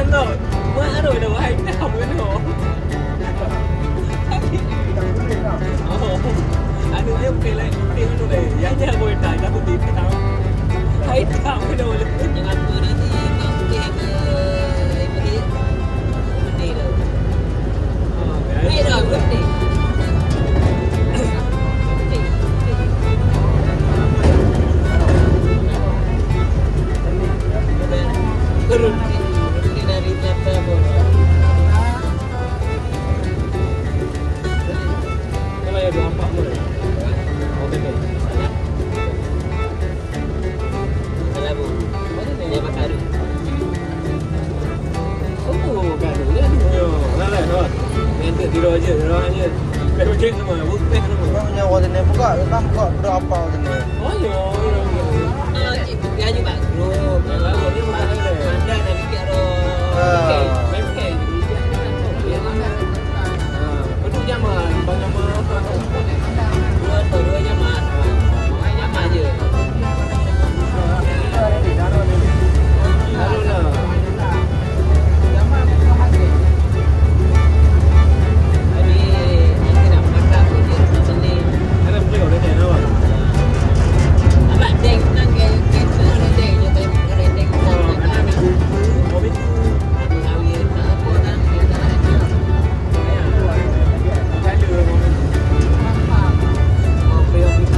Kan tu. Mak rồi đâu hay nào cái đồ. Oh. Ano yung kailan yung ano deh. Yan niya mo ita. Ako dito na. Hay tao cái đồ luôn. Yang apa nanti kau putih ke putih putih tu. Putih dah putih. Turun dari tata bawah. Kalau ya 24 boleh. Okey tu. Salah bu. Dia bakaru. Oh, gaduh dia tu. Dah lah tu. Nanti tidur aja Pero cek semua, bukan semua. Punya waktu ni buka, kita buka berapa waktu ni? Oh yo. Cik putih aja bak. Bro, Kalau ni bukan ada. anda dah fikir ro. Okey, okey. Itu zaman, banyak Dua jaman. Jaman je. Lalu lah. Jadi nanti nak masak je macam ni. Ada beli orang ni apa? Abang deng nang ke deng je tapi deng Oh, nang mana ni? Mobil tu. awi apa nang kita ada. Jadi mobil. Apa yang kita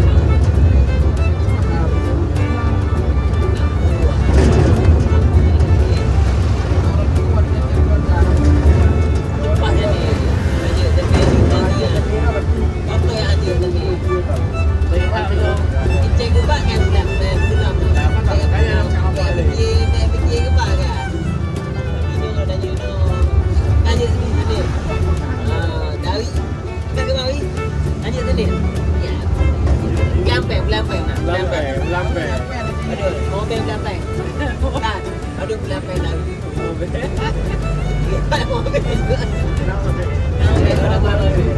Lampai. Aduh, mobil belapang. Kan? Aduh, belapang dah. Mobil. Mobil. Kenapa? Mobil.